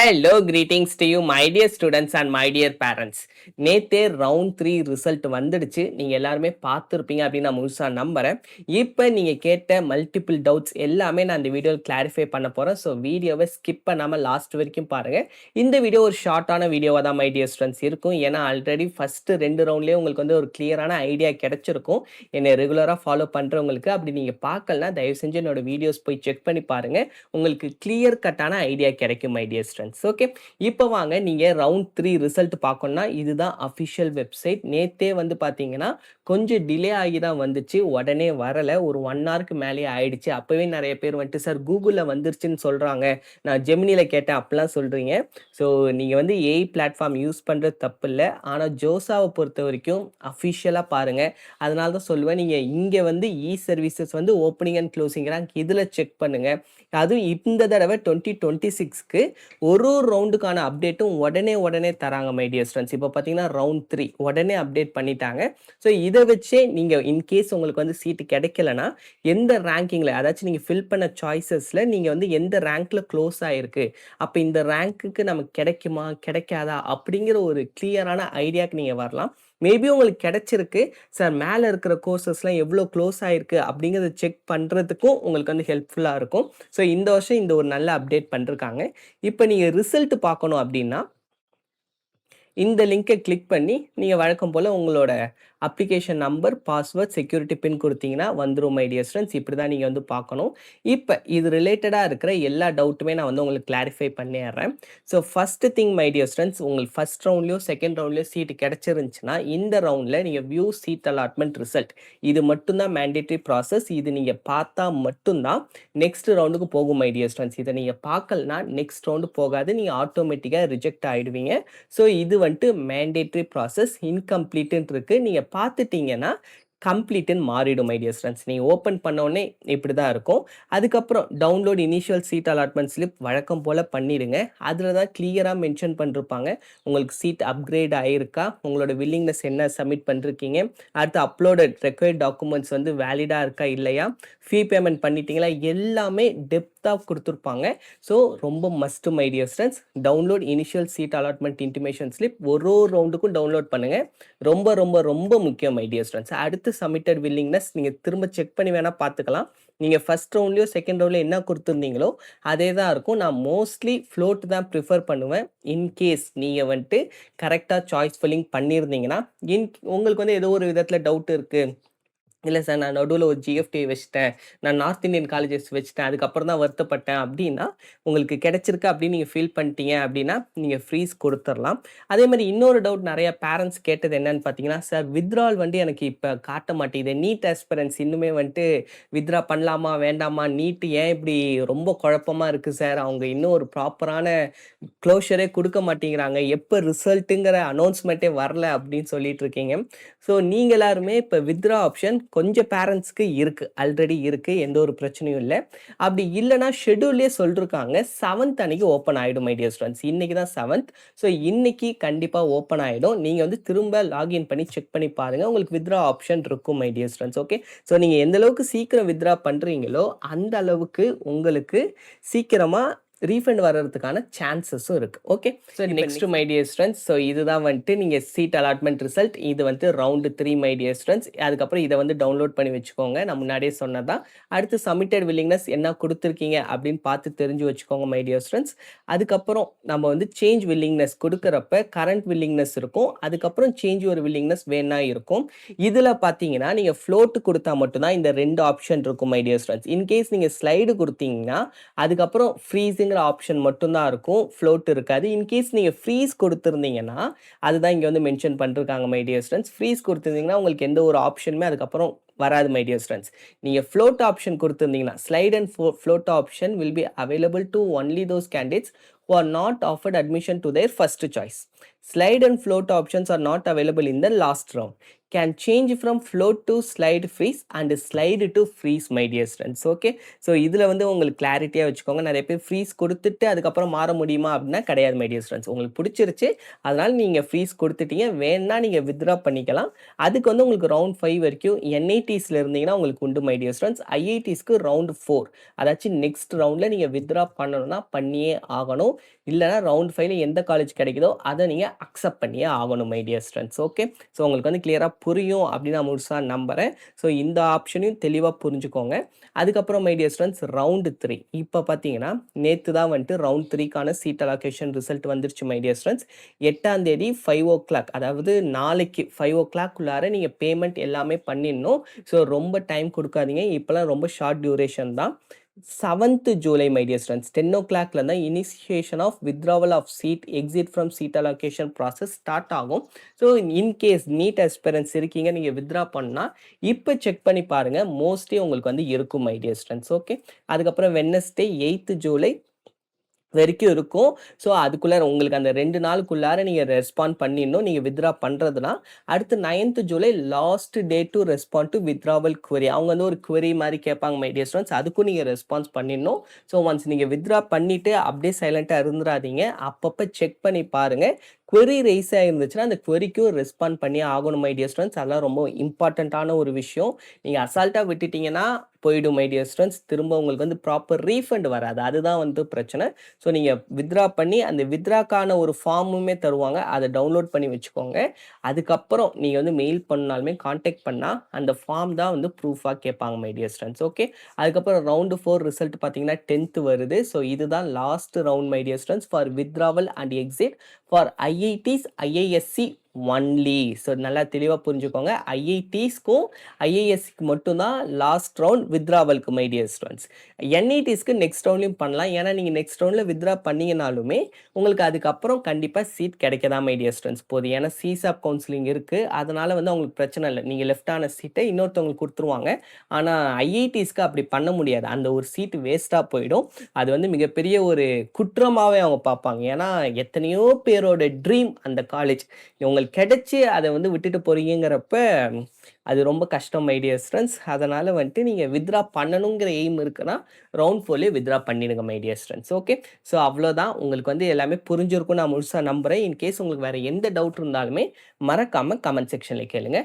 Hello, greetings to you, my dear students and my dear parents. நேத்தே round 3 result வந்துடுச்சு. நீங்க எல்லாருமே பார்த்துருப்பீங்க அப்படின்னு நான் முழுசா நம்புறேன். இப்போ நீங்க கேட்ட மல்டிபிள் டவுட்ஸ் எல்லாமே நான் இந்த வீடியோவில் கிளாரிஃபை பண்ண போறேன். ஸோ வீடியோவை ஸ்கிப் பண்ணாம லாஸ்ட் வரைக்கும் பாருங்க. இந்த வீடியோ ஒரு ஷார்ட்டான வீடியோவாக தான் மை டியர் ஸ்டூடெண்ட்ஸ் இருக்கும். ஏன்னா ஆல்ரெடி ஃபர்ஸ்ட் 2 ரவுண்ட்லேயே உங்களுக்கு வந்து ஒரு கிளியரான ஐடியா கிடைச்சிருக்கும். என்னை ரெகுலராக ஃபாலோ பண்ணுறவங்களுக்கு அப்படி நீங்கள் பார்க்கலனா தயவு செஞ்சு என்னோட வீடியோஸ் போய் செக் பண்ணி பாருங்க. உங்களுக்கு கிளியர் கட்டான ஐடியா கிடைக்கும் மை டியர் ஸ்டூடெண்ட்ஸ். ஓகே, இப்போ வாங்க நீங்க ரவுண்ட் 3 ரிசல்ட் பார்க்கணும்னா இதுதான் அஃபிஷியல் வெப்சைட். நேத்தே வந்து பார்த்தீங்கன்னா கொஞ்சம் டிலே ஆகி தான் வந்துச்சு, உடனே வரல. ஒரு 1 ஹவருக்கு மேலே ஆயிடுச்சு. அப்பவே நிறைய பேர் வந்துட்டு சார் கூகுளில் வந்துருச்சுன்னு சொல்றாங்க, நான் ஜெமினியில் கேட்டேன் அப்படிலாம் சொல்றீங்க. ஸோ நீங்கள் வந்து ஏஐ பிளாட்ஃபார்ம் யூஸ் பண்ணுறது தப்பு இல்லை, ஆனால் ஜோசாவை பொறுத்த வரைக்கும் அஃபிஷியலாக பாருங்க. அதனால தான் சொல்லுவேன், நீங்கள் இங்கே வந்து இ சர்வீசஸ் வந்து ஓப்பனிங் அண்ட் க்ளோசிங் ரேங்க் இதில் செக் பண்ணுங்க. அதுவும் இந்த தடவை 2026க்கு ஒரு ரவுண்டுக்கான அப்டேட்டும் உடனே தராங்க மை டியர் ஸ்டூடெண்ட்ஸ். இப்போ பார்த்தீங்கன்னா ரவுண்ட் 3 உடனே அப்டேட் பண்ணிட்டாங்க. ஸோ இதை வச்சே நீங்கள் இன்கேஸ் உங்களுக்கு வந்து சீட்டு கிடைக்கலனா எந்த ரேங்கிங்கில், அதாச்சும் நீங்கள் ஃபில் பண்ண சாய்ஸஸில் நீங்கள் வந்து எந்த ரேங்க்கில் க்ளோஸ் ஆகிருக்கு, அப்போ இந்த ரேங்க்குக்கு நமக்கு கிடைக்குமா கிடைக்காதா அப்படிங்கிற ஒரு கிளியரான ஐடியாவுக்கு நீங்கள் வரலாம். மேபி உங்களுக்கு கிடைச்சிருக்கு சார், மேலே இருக்கிற கோர்சஸ்லாம் எவ்வளோ க்ளோஸ் ஆகிருக்கு அப்படிங்கிறத செக் பண்ணுறதுக்கும் உங்களுக்கு வந்து ஹெல்ப்ஃபுல்லாக இருக்கும். ஸோ இந்த வருஷம் இந்த ஒரு நல்ல அப்டேட் பண்ணிருக்காங்க. இப்போ நீங்கள் ரிசல்ட் பார்க்கணும் அப்படின்னா இந்த லிங்கை கிளிக் பண்ணி நீங்கள் வழக்கம் போல் உங்களோட அப்ளிகேஷன் நம்பர், பாஸ்வேர்ட், செக்யூரிட்டி பின் கொடுத்தீங்கன்னா வந்துடும் மை டியர் ஸ்டூடெண்ட்ஸ். இப்படி தான் நீங்கள் வந்து பார்க்கணும். இப்போ இது ரிலேட்டடாக இருக்கிற எல்லா டவுட்டுமே நான் வந்து உங்களுக்கு கிளாரிஃபை பண்ணிடுறேன். So first thing my dear students, உங்களுக்கு ஃபஸ்ட் ரவுண்ட்லையோ செகண்ட் ரவுண்ட்லையோ சீட்டு கிடச்சிருந்துச்சுன்னா இந்த ரவுண்டில் நீங்கள் வியூ சீட் அலாட்மெண்ட் ரிசல்ட் இது மட்டும்தான் மேண்டேட்ரி ப்ராசஸ். இது நீங்கள் பார்த்தா மட்டும்தான் நெக்ஸ்ட் ரவுண்டுக்கு போகும் மை டியர் ஸ்டூடெண்ட்ஸ். இதை நீங்கள் பார்க்கலனா நெக்ஸ்ட் ரவுண்டு போகாது, நீங்கள் ஆட்டோமேட்டிக்காக ரிஜெக்ட் ஆகிடுவீங்க. ஸோ இது வந்துட்டு மேண்டேட்ரி ப்ராசஸ். இன்கம்ப்ளீட்டுன்னு இருக்குது, நீங்கள் பார்த்துட்டீங்கன்னா கம்ப்ளீட்டுன்னு மாறிடும் மை டியர் ஸ்டூடெண்ட்ஸ். நீங்கள் ஓப்பன் பண்ணோடனே இப்படி தான் இருக்கும். அதுக்கப்புறம் download initial seat allotment slip வழக்கம் போல் பண்ணிடுங்க. அதில் தான் கிளியராக மென்ஷன் பண்ணிருப்பாங்க உங்களுக்கு சீட் அப்கிரேட் ஆகிருக்கா, உங்களோட வில்லிங்னஸ் என்ன சப்மிட் பண்ணிருக்கீங்க, அடுத்து அப்லோடட் ரெக்வயர்ட் டாக்குமெண்ட்ஸ் வந்து வேலிடாக இருக்கா இல்லையா, ஃபீ பேமெண்ட் பண்ணிட்டீங்களா, எல்லாமே டெப்த்தாக கொடுத்துருப்பாங்க. ஸோ ரொம்ப must my dear students, download initial seat allotment intimation slip ஒரு ரவுண்டுக்கும் டவுன்லோட் பண்ணுங்கள். ரொம்ப ரொம்ப ரொம்ப முக்கியம் மை டியர் ஸ்டூடெண்ட்ஸ். அடுத்து சப்மிட்டட் வில்லிங்னஸ் நீங்கள் திரும்ப செக் பண்ணி வேணால் பார்த்துக்கலாம். நீங்கள் ஃபஸ்ட் ரவுண்ட்லையோ செகண்ட் ரவுண்ட்லையோ என்ன கொடுத்துருந்தீங்களோ அதே தான் இருக்கும். நான் மோஸ்ட்லி ஃப்ளோட் தான் ப்ரிஃபர் பண்ணுவேன். இன்கேஸ் நீங்கள் வந்துட்டு கரெக்டாக சாய்ஸ் ஃபில்லிங் பண்ணியிருந்தீங்கன்னா, உங்களுக்கு வந்து ஏதோ ஒரு விதத்தில் டவுட் இருக்குது, இல்லை சார் நான் நடுவில் ஒரு ஜிஎஃப்டி வச்சுட்டேன், நான் நார்த் இந்தியன் காலேஜஸ் வச்சுட்டேன், அதுக்கப்புறம் தான் வருத்தப்பட்டேன் அப்படின்னா, உங்களுக்கு கிடைச்சிருக்கு அப்படின்னு நீங்கள் ஃபீல் பண்ணிட்டீங்க அப்படின்னா நீங்கள் ஃப்ரீஸ் கொடுத்துடலாம். அதே மாதிரி இன்னொரு டவுட் நிறைய பேரண்ட்ஸ் கேட்டது என்னன்னு பார்த்தீங்கன்னா, சார் வித்ட்ரால் வந்து எனக்கு இப்போ காட்ட மாட்டேங்குது, நீட் ஆஸ்பிரன்ஸ் இன்னுமே வந்துட்டு வித்ட்ரா பண்ணலாமா வேண்டாமா, நீட்டு ஏன் இப்படி ரொம்ப குழப்பமாக இருக்குது சார், அவங்க இன்னும் ஒரு ப்ராப்பரான க்ளோஷரே கொடுக்க மாட்டேங்கிறாங்க, எப்போ ரிசல்ட்டுங்கிற அனௌன்ஸ்மெண்ட்டே வரல அப்படின்னு சொல்லிட்டு இருக்கீங்க. ஸோ நீங்கள் எல்லாருமே இப்போ வித்ட்ரா ஆப்ஷன் கொஞ்சம் பேரண்ட்ஸ்க்கு இருக்குது, ஆல்ரெடி இருக்குது, எந்த ஒரு பிரச்சனையும் இல்லை. அப்படி இல்லைனா ஷெடியூல்லே சொல்லிருக்காங்க 7th அன்னைக்கு ஓப்பன் ஆகிடும் மை டியர் ஸ்டூடெண்ட்ஸ். இன்றைக்கி தான் 7th. ஸோ இன்னைக்கு கண்டிப்பாக ஓப்பன் ஆகிடும். நீங்கள் வந்து திரும்ப லாகின் பண்ணி செக் பண்ணி பாருங்கள், உங்களுக்கு வித்ட்ரா ஆப்ஷன் இருக்கும் my dear students. Okay, so நீங்கள் எந்த அளவுக்கு சீக்கிரம் வித்ட்ரா பண்ணுறீங்களோ அந்த அளவுக்கு உங்களுக்கு சீக்கிரமாக ரீஃபண்ட் வர்றதுக்கான சான்சஸும் இருக்குது. Okay, so next my dear students, so இதுதான் வந்துட்டு நீங்கள் சீட் அலாட்மெண்ட் ரிசல்ட். இது வந்து ரவுண்டு 3 மை டியர் ஸ்டூடெண்ட்ஸ். அதுக்கப்புறம் இதை வந்து டவுன்லோட் பண்ணி வச்சுக்கோங்க, நான் முன்னாடியே சொன்னதான். அடுத்து சப்மிட்டட் வில்லிங்னஸ் என்ன கொடுத்துருக்கீங்க அப்படின்னு பார்த்து தெரிஞ்சு வச்சுக்கோங்க மை டியர் ஸ்டூடெண்ட்ஸ். அதுக்கப்புறம் நம்ம வந்து சேஞ்ச் வில்லிங்னஸ் கொடுக்குறப்ப கரண்ட் வில்லிங்னஸ் இருக்கும், அதுக்கப்புறம் சேஞ்ச் ஒரு வில்லிங்னஸ் வேணா இருக்கும். இதில் பார்த்தீங்கன்னா நீங்கள் ஃப்ளோட்டு கொடுத்தா மட்டும்தான் இந்த 2 ஆப்ஷன் இருக்கும் மை டியர் ஸ்டூடெண்ட்ஸ். இன்கேஸ் நீங்கள் ஸ்லைடு கொடுத்தீங்கன்னா அதுக்கப்புறம் ஃப்ரீஸிங் ஆப்ஷன் மட்டும்தான் இருக்கும், ஃப்ளோட் இருக்காது. இன்கேஸ் நீங்கள் ஃப்ரீஸ் கொடுத்துருந்தீங்கன்னா அதுதான் இங்கே வந்து மென்ஷன் பண்ணிருக்காங்க மை டியர் ஸ்டூடெண்ட்ஸ். ஃப்ரீஸ் கொடுத்துருந்தீங்கன்னா உங்களுக்கு எந்த ஒரு ஆப்ஷனுமே அதுக்கப்புறம் வராது மை டியர் ஸ்டூடெண்ட்ஸ். நீங்கள் ஃப்ளோட் ஆப்ஷன் கொடுத்துருந்தீங்கன்னா slide and float option will be available to only those candidates who are not offered admission to their first choice. Slide and float options are not available in the last round. Can change from float to slide freeze and slide to freeze my dear students. Okay, so இதில் வந்து உங்களுக்கு கிளாரிட்டியாக வச்சுக்கோங்க. நிறைய பேர் freeze கொடுத்துட்டு அதுக்கப்புறம் மாற முடியுமா அப்படின்னா கிடையாது மை டியர் ஸ்டூடெண்ட்ஸ். உங்களுக்கு பிடிச்சிருச்சு, அதனால் நீங்கள் ஃப்ரீஸ் கொடுத்துட்டீங்க, வேணா நீங்கள் வித்ட்ரா பண்ணிக்கலாம். அதுக்கு வந்து உங்களுக்கு ரவுண்ட் 5 வரைக்கும் என்ஐடிஸில் இருந்தீங்கன்னா உங்களுக்கு உண்டு மை டியர் ஸ்டூடெண்ட்ஸ். ஐஐடிஸ்க்கு ரவுண்ட் 4, அதாச்சும் நெக்ஸ்ட் ரவுண்டில் நீங்கள் வித்ட்ரா பண்ணணும்னா பண்ணியே ஆகணும். இல்லைனா ரவுண்ட் 5ல எந்த காலேஜ் கிடைக்குதோ அதை நீங்கள் அக்செப்ட் பண்ணியே ஆகணும் my dear students. Okay, so உங்களுக்கு வந்து கிளியராக புரியும் அப்படின்னு நான் முழுசாக நம்புகிறேன். ஸோ இந்த ஆப்ஷனையும் தெளிவாக புரிஞ்சுக்கோங்க. அதுக்கப்புறம் மை டியர் ஸ்டூடெண்ட்ஸ் ரவுண்டு 3 இப்போ பார்த்தீங்கன்னா நேற்று தான் வந்துட்டு ரவுண்ட் 3க்கான சீட் அலோகேஷன் ரிசல்ட் வந்துருச்சு மை டியர் ஸ்டூடெண்ட்ஸ். 8ஆம் தேதி 5 o'clock, அதாவது நாளைக்கு 5 o'clock நீங்கள் பேமெண்ட் எல்லாமே பண்ணிடணும். ஸோ ரொம்ப டைம் கொடுக்காதீங்க, இப்போலாம் ரொம்ப ஷார்ட் டியூரேஷன் தான். 7th July my dear students 10 o'clockல தான் initiation of withdrawal of seat exit from seat allocation process start ஆகும். ஸோ இன்கேஸ் நீட் எஸ்பிரன்ஸ் இருக்கீங்க, நீங்கள் வித்ட்ரா பண்ணால் இப்போ செக் பண்ணி பாருங்கள், மோஸ்ட்லி உங்களுக்கு வந்து இருக்கும் மை டியர் ஸ்டூடெண்ட்ஸ். ஓகே, அதுக்கப்புறம் வெட்னஸ்டே 8th July வரைக்கும் இருக்கும். ஸோ அதுக்குள்ளார உங்களுக்கு அந்த 2 நாளுக்குள்ளார நீங்கள் ரெஸ்பாண்ட் பண்ணிடணும். நீங்கள் வித்ட்ரா பண்ணுறதுனா அடுத்து 9th July last day to respond to withdrawal query. அவங்க வந்து ஒரு query மாதிரி கேட்பாங்க மை டியர் ஸ்டூடெண்ட்ஸ், அதுக்கும் நீங்கள் ரெஸ்பான்ஸ் பண்ணிடணும். ஸோ ஒன்ஸ் நீங்கள் வித்ட்ரா பண்ணிவிட்டு அப்படியே சைலண்ட்டாக இருந்துடாதீங்க, அப்பப்போ செக் பண்ணி பாருங்கள். query ரைஸ் ஆகிருந்துச்சுன்னா அந்த queryக்கும் ரெஸ்பாண்ட் பண்ணி ஆகணும் மை டியர் ஸ்டூடெண்ட்ஸ். அதெல்லாம் ரொம்ப இம்பார்ட்டண்ட்டான ஒரு விஷயம். நீங்கள் அசால்ட்டாக விட்டுட்டிங்கன்னா போயிடும் மை டியர் ஸ்டூடெண்ட்ஸ். திரும்ப உங்களுக்கு வந்து ப்ராப்பர் ரீஃபண்ட் வராது, அதுதான் வந்து பிரச்சனை. ஸோ நீங்கள் வித்ட்ரா பண்ணி அந்த வித்ட்ராக்கான ஒரு ஃபார்முமே தருவாங்க, அதை டவுன்லோட் பண்ணி வச்சுக்கோங்க. அதுக்கப்புறம் நீங்கள் வந்து மெயில் பண்ணாலுமே கான்டாக்ட் பண்ணால் அந்த ஃபார்ம் தான் வந்து ப்ரூஃபாக கேட்பாங்க மை டியர் ஸ்டூடெண்ட்ஸ். ஓகே, அதுக்கப்புறம் ரவுண்டு 4 ரிசல்ட் பார்த்தீங்கன்னா 10th வருது. ஸோ இதுதான் last round my dear students for withdrawal and exit for IITs IISc only. So நல்லா தெளிவாக புரிஞ்சுக்கோங்க, ஐஐடிஸ்க்கும் ஐஏஎஸ்சிக்கு மட்டும்தான் லாஸ்ட் ரவுண்ட் வித்ட்ராவலுக்கு மை டியர் ஸ்டூடெண்ட்ஸ். என்ஐடிஸ்க்கு நெக்ஸ்ட் ரவுண்ட்லையும் பண்ணலாம், ஏன்னா நீங்கள் நெக்ஸ்ட் ரவுண்டில் வித்ட்ரா பண்ணிங்கனாலுமே உங்களுக்கு அதுக்கப்புறம் கண்டிப்பாக சீட் கிடைக்கதான் மை டியர் ஸ்டூடெண்ட்ஸ் போகுது. ஏன்னா சிசாப் கவுன்சிலிங் இருக்குது, அதனால் வந்து அவங்களுக்கு பிரச்சனை இல்லை, நீங்கள் லெஃப்ட் ஆன சீட்டை இன்னொருத்தவங்களுக்கு கொடுத்துருவாங்க. ஆனால் ஐஐடிஸ்க்கு அப்படி பண்ண முடியாது, அந்த ஒரு சீட்டு வேஸ்ட்டாக போயிடும். அது வந்து மிகப்பெரிய ஒரு குற்றமாகவே அவங்க பார்ப்பாங்க. ஏன்னா எத்தனையோ பேரோட ட்ரீம் அந்த காலேஜ், உங்களுக்கு கிடைச்சி அதை வந்து விட்டுட்டு போறீங்கிறப்ப அது ரொம்ப கஷ்டம் மை டியர் ஸ்டூடெண்ட்ஸ். அதனால் வந்துட்டு நீங்கள் வித்ட்ரா பண்ணணுங்கிற எய்ம் இருக்குன்னா ரவுண்ட் 4லேயே வித்ட்ரா பண்ணிடுங்க my dear students. Okay, so அவ்வளோதான். உங்களுக்கு வந்து எல்லாமே புரிஞ்சிருக்கும் நான் முழுசாக நம்புகிறேன். இன்கேஸ் உங்களுக்கு வேறு எந்த டவுட் இருந்தாலுமே மறக்காமல் கமெண்ட் செக்ஷனில் கேளுங்க.